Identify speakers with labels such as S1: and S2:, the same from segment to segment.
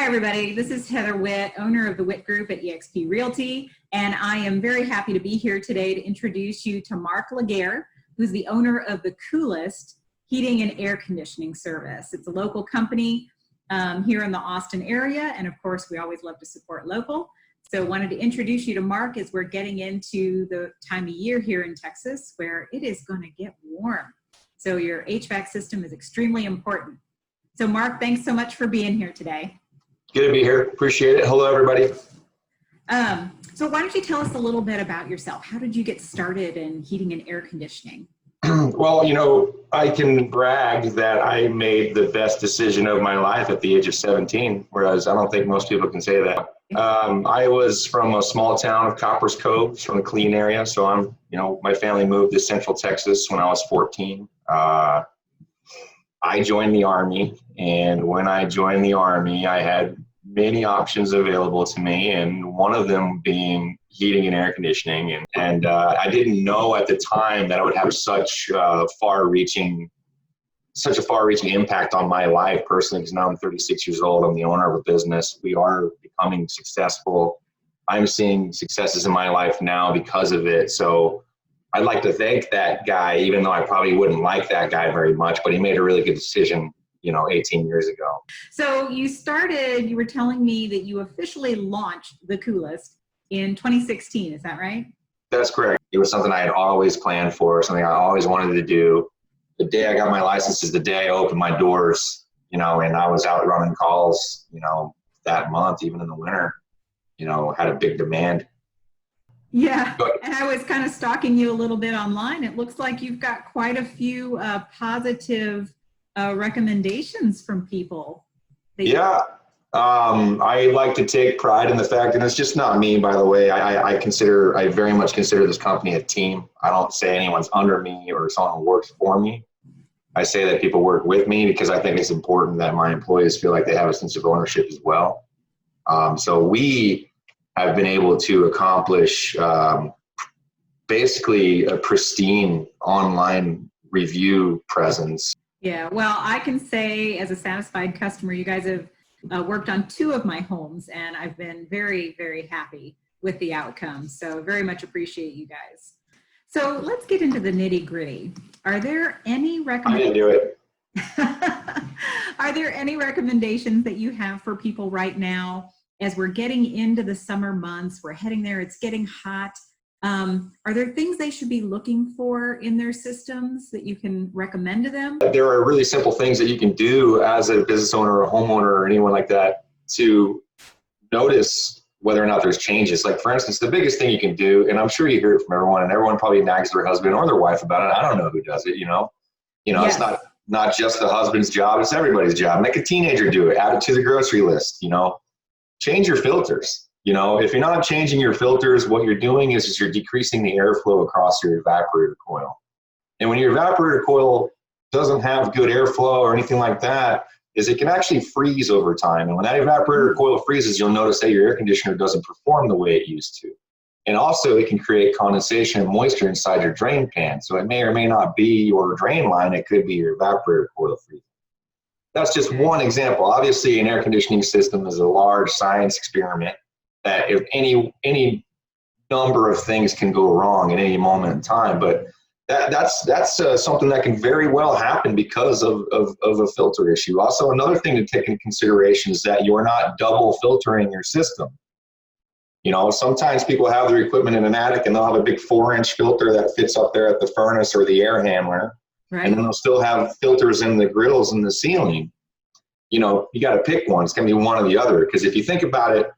S1: Hi, everybody. This is Heather Witte, owner of the Witte Group at eXp Realty, and I am very happy to be here today to introduce you to Mark LeGare, who's the owner of the coolest heating and air conditioning service. It's a local company here in the Austin area, and of course, we always love to support local. So wanted to introduce you to Mark as we're getting into the time of year here in Texas where it is going to get warm. So your HVAC system is extremely important. So Mark, thanks so much for being here today.
S2: Good to be here. Appreciate it. Hello, everybody.
S1: So why don't you tell us a little bit about yourself? How did you get started in heating and air conditioning?
S2: Well, you know, I can brag that I made the best decision of my life at the age of 17, whereas I don't think most people can say that. I was from a small town of Coppers Cove, from the Killeen area. So my family moved to Central Texas when I was 14. I joined the Army, and when I joined the Army, I had many options available to me, and one of them being heating and air conditioning. And I didn't know at the time that it would have such a far-reaching impact on my life personally, because now I'm 36 years old. I'm the owner of a business. We are becoming successful. I'm seeing successes in my life now because of it. So I'd like to thank that guy, even though I probably wouldn't like that guy very much, but he made a really good decision, 18 years ago.
S1: So you were telling me that you officially launched the coolest in 2016, is that right?
S2: That's correct. It was something I had always planned for, something I always wanted to do. The day I got my license is the day I opened my doors, and I was out running calls, that month, even in the winter, had a big demand.
S1: Yeah, and I was kind of stalking you a little bit online. It looks like you've got quite a few positive recommendations from people.
S2: Yeah, I like to take pride in the fact, and it's just not me, by the way. I very much consider this company a team. I don't say anyone's under me or someone who works for me. I say that people work with me because I think it's important that my employees feel like they have a sense of ownership as well. So we have been able to accomplish basically a pristine online review presence.
S1: Yeah, well, I can say as a satisfied customer, you guys have worked on 2 of my homes, and I've been very, very happy with the outcome. So very much appreciate you guys. So let's get into the nitty gritty. Are there any recommendations?
S2: I didn't do it.
S1: Are there any recommendations that you have for people right now as we're getting into the summer months? We're heading there, it's getting hot. Are there things they should be looking for in their systems that you can recommend to them?
S2: There are really simple things that you can do as a business owner or a homeowner or anyone like that to notice whether or not there's changes. Like, for instance, the biggest thing you can do, and I'm sure you hear it from everyone, and everyone probably nags their husband or their wife about it. I don't know who does it,
S1: Yes.
S2: It's not just the husband's job, it's everybody's job. Make a teenager do it, add it to the grocery list, change your filters. If you're not changing your filters, what you're doing is you're decreasing the airflow across your evaporator coil. And when your evaporator coil doesn't have good airflow or anything like that, it can actually freeze over time. And when that evaporator coil freezes, you'll notice that your air conditioner doesn't perform the way it used to. And also it can create condensation and moisture inside your drain pan. So it may or may not be your drain line, it could be your evaporator coil freezing. That's just one example. Obviously, an air conditioning system is a large science experiment that if any number of things can go wrong at any moment in time, but that's something that can very well happen because of a filter issue. Also, another thing to take into consideration is that you're not double filtering your system. Sometimes people have their equipment in an attic and they'll have a big 4-inch filter that fits up there at the furnace or the air handler. Right. And then they'll still have filters in the grills in the ceiling. You got to pick one. It's going to be one or the other. Because if you think about it,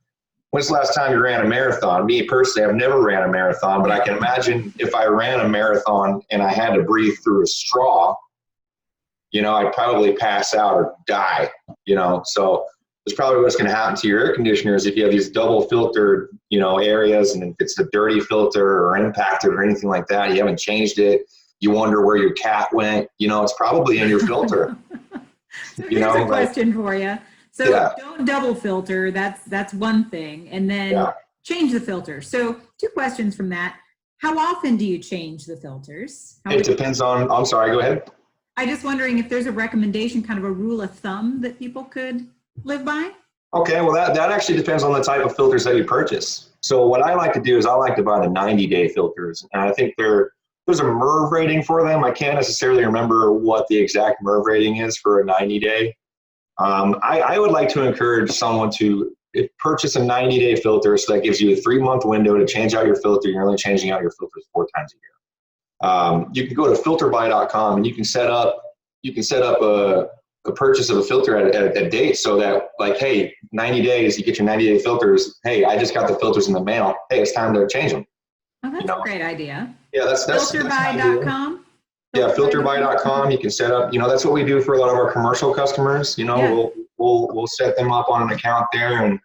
S2: when's the last time you ran a marathon? Me personally, I've never ran a marathon, but I can imagine if I ran a marathon and I had to breathe through a straw, I'd probably pass out or die, So it's probably what's going to happen to your air conditioners if you have these double filtered, areas, and if it's a dirty filter or impacted or anything like that, you haven't changed it. You wonder where your cat went, it's probably in your filter.
S1: So here's a question for you. So don't double filter, that's one thing. And then change the filter. So 2 questions from that. How often do you change the filters?
S2: It depends on, I'm sorry, go ahead.
S1: I'm just wondering if there's a recommendation, kind of a rule of thumb that people could live by?
S2: Okay, well that actually depends on the type of filters that you purchase. So what I like to do is I like to buy the 90-day filters, and I think there's a MERV rating for them. I can't necessarily remember what the exact MERV rating is for a 90-day. I would like to encourage someone to purchase a 90-day filter, so that gives you a 3-month window to change out your filter. You're only changing out your filters 4 times a year. You can go to filterbuy.com and you can set up a purchase of a filter at a date, so that, like, hey, 90 days, you get your 90-day filters. Hey, I just got the filters in the mail. Hey, it's time to change them.
S1: Oh, that's a great idea.
S2: Yeah, that's
S1: Filterbuy.com.
S2: Yeah, filterbuy.com. You can set up, that's what we do for a lot of our commercial customers. We'll set them up on an account there, and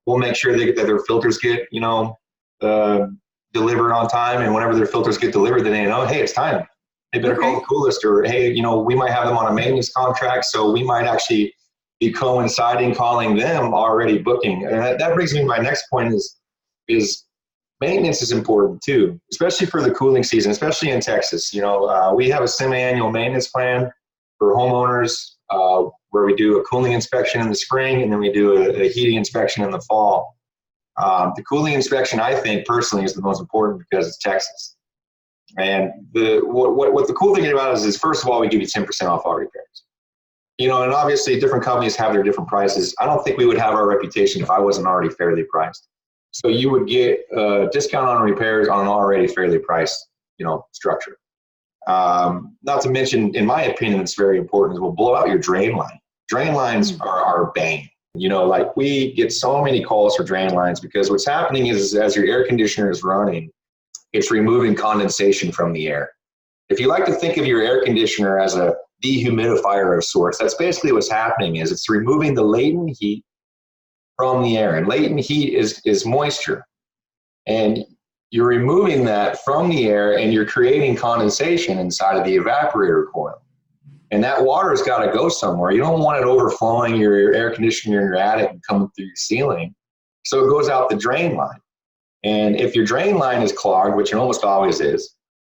S2: we'll make sure that their filters get, delivered on time. And whenever their filters get delivered, then they know, hey, it's time. They better call the coolest, or hey, we might have them on a maintenance contract, so we might actually be coinciding calling them already booking. And that brings me to my next point is maintenance is important too, especially for the cooling season, especially in Texas. We have a semi-annual maintenance plan for homeowners where we do a cooling inspection in the spring, and then we do a heating inspection in the fall. The cooling inspection, I think personally, is the most important because it's Texas. And what the cool thing about it is first of all, we give you 10% off all repairs. And obviously different companies have their different prices. I don't think we would have our reputation if I wasn't already fairly priced. So you would get a discount on repairs on an already fairly priced, structure. Not to mention, in my opinion, it's very important, is we'll blow out your drain line. Drain lines are our bane. We get so many calls for drain lines because what's happening is as your air conditioner is running, it's removing condensation from the air. If you like to think of your air conditioner as a dehumidifier of sorts, that's basically what's happening. Is it's removing the latent heat from the air, and latent heat is moisture, and you're removing that from the air, and you're creating condensation inside of the evaporator coil, and that water's got to go somewhere. You don't want it overflowing your air conditioner in your attic and coming through your ceiling, so it goes out the drain line. And if your drain line is clogged, which it almost always is,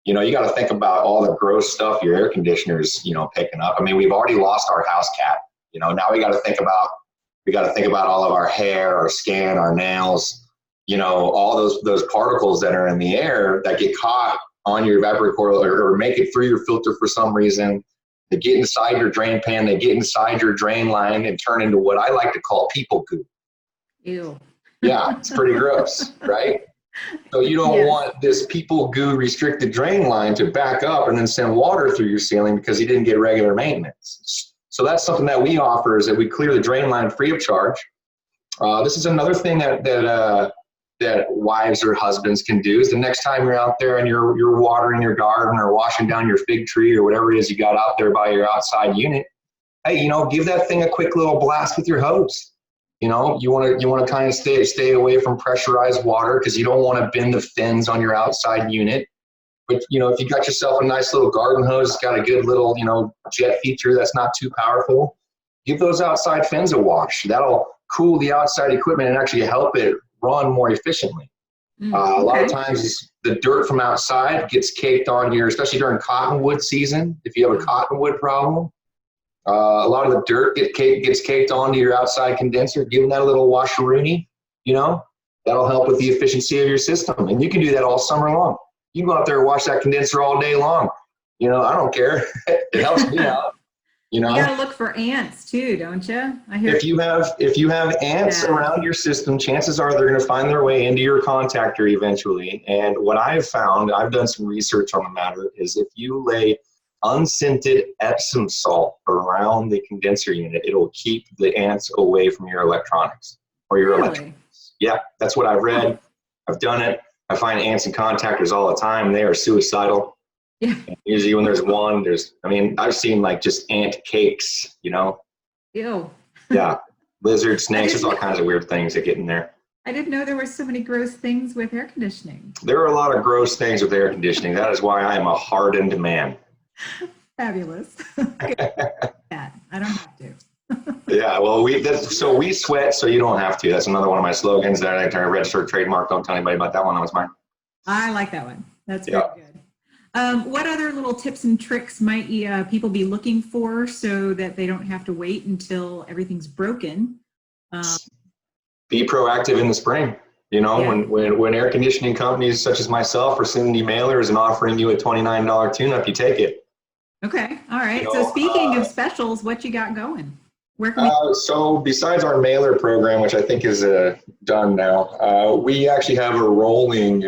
S2: you got to think about all the gross stuff your air conditioner's picking up. I mean, we've already lost our house cat. Now we got to think about all of our hair, our skin, our nails, all those particles that are in the air that get caught on your evaporator coil or make it through your filter for some reason. They get inside your drain pan, they get inside your drain line and turn into what I like to call people goo.
S1: Ew.
S2: Yeah, it's pretty gross, right? So you don't want this people goo restricted drain line to back up and then send water through your ceiling because you didn't get regular maintenance. So that's something that we offer, is that we clear the drain line free of charge. This is another thing that wives or husbands can do, is the next time you're out there and you're watering your garden or washing down your fig tree or whatever it is you got out there by your outside unit, hey, give that thing a quick little blast with your hose. You want to kind of stay away from pressurized water because you don't want to bend the fins on your outside unit. But, if you got yourself a nice little garden hose, it's got a good little, jet feature that's not too powerful, give those outside fins a wash. That'll cool the outside equipment and actually help it run more efficiently. A lot of times the dirt from outside gets caked on here, especially during cottonwood season. If you have a cottonwood problem, a lot of the dirt gets caked onto your outside condenser. Give them that a little washeroonie, that'll help with the efficiency of your system. And you can do that all summer long. You can go out there and wash that condenser all day long. I don't care. It helps me out. You
S1: gotta look for ants too, don't you? I hear.
S2: If you have ants around your system, chances are they're going to find their way into your contactor eventually. And what I've found, I've done some research on the matter, is if you lay unscented Epsom salt around the condenser unit, it'll keep the ants away from your electronics or your electronics. Yeah, that's what I've read. I've done it. I find ants in contactors all the time. They are suicidal. Yeah. Usually when there's one, I've seen just ant cakes,
S1: Ew.
S2: Yeah. Lizards, snakes, there's all kinds of weird things that get in there.
S1: I didn't know there were so many gross things with air conditioning.
S2: There are a lot of gross things with air conditioning. That is why I am a hardened man.
S1: Fabulous. I don't have to.
S2: Yeah, well, we sweat so you don't have to. That's another one of my slogans that I registered trademark. Don't tell anybody about that one. That was mine.
S1: I like that one. That's very good. What other little tips and tricks might people be looking for so that they don't have to wait until everything's broken
S2: Be proactive in the spring. You know,
S1: Yeah.
S2: when air conditioning companies such as myself are sending you mailers and offering you a $29 tune-up, you take it.
S1: Okay. All
S2: You
S1: right. So
S2: know,
S1: speaking of specials, what you got going? Where can we?
S2: so besides our mailer program, which I think is done now, we actually have a rolling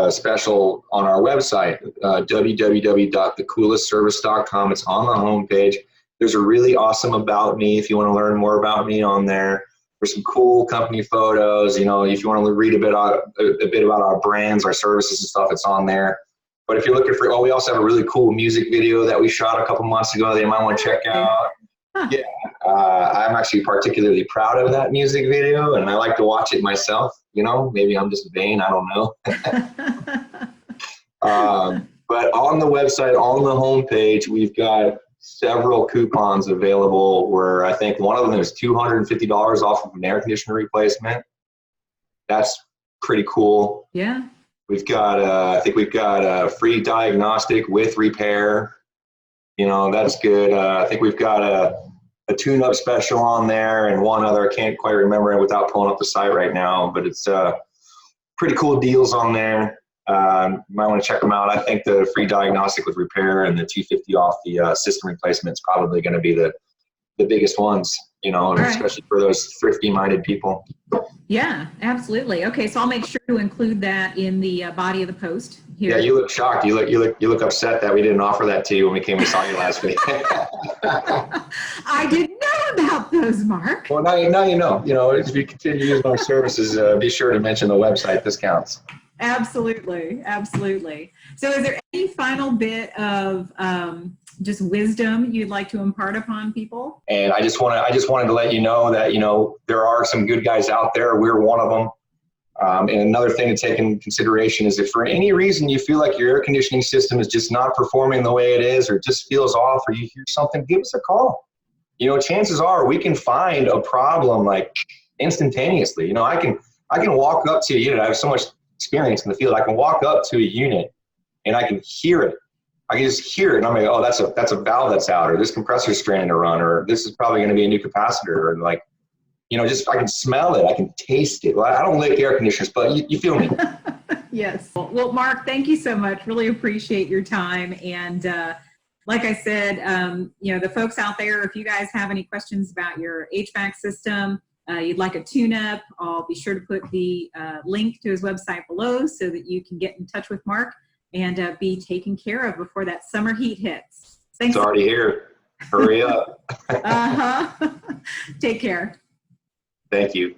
S2: special on our website, www.thecoolestservice.com. It's on the homepage. There's a really awesome About Me if you want to learn more about me on there. There's some cool company photos. You know, if you want to read a bit about our brands, our services and stuff, it's on there. But if you're looking for, we also have a really cool music video that we shot a couple months ago that you might want to check out.
S1: Huh.
S2: Yeah, I'm actually particularly proud of that music video, and I like to watch it myself. You know, maybe I'm just vain, I don't know. But on the website, on the homepage, we've got several coupons available where I think one of them is $250 off of an air conditioner replacement. That's pretty cool.
S1: Yeah.
S2: We've got, I think we've got a free diagnostic with repair. You know, that's good. I think we've got a tune-up special on there and one other. I can't quite remember it without pulling up the site right now, but it's pretty cool deals on there. You might want to check them out. I think the free diagnostic with repair and the $250 off the system replacement is probably going to be the biggest ones, you know, and especially for those thrifty-minded people.
S1: Yeah, absolutely. Okay, so I'll make sure to include that in the body of the post here.
S2: Yeah, you look shocked. You look upset that we didn't offer that to you when we came and saw you last week.
S1: I didn't know about those, Mark.
S2: Well, now you know. You know, if you continue using our services, be sure to mention the website discounts.
S1: Absolutely, absolutely. So, is there any final bit of just wisdom you'd like to impart upon people?
S2: And I just wanted to let you know that, you know, there are some good guys out there. We're one of them. And another thing to take into consideration is if for any reason you feel like your air conditioning system is just not performing the way it is, or just feels off, or you hear something, give us a call. You know, chances are we can find a problem like instantaneously. You know, I can walk up to a unit. I have so much experience in the field. I can walk up to a unit and I can hear it. I can just hear it, and I'm like, oh, that's a valve that's out, or this compressor's straining to run, or this is probably going to be a new capacitor, and like, you know, just I can smell it, I can taste it. Well, I don't like air conditioners, but you feel me.
S1: Yes. Well, Mark, thank you so much. Really appreciate your time. And like I said, you know, the folks out there, if you guys have any questions about your HVAC system, you'd like a tune-up, I'll be sure to put the link to his website below so that you can get in touch with Mark and be taken care of before that summer heat hits. Thanks.
S2: It's already here. Hurry up.
S1: Take care.
S2: Thank you.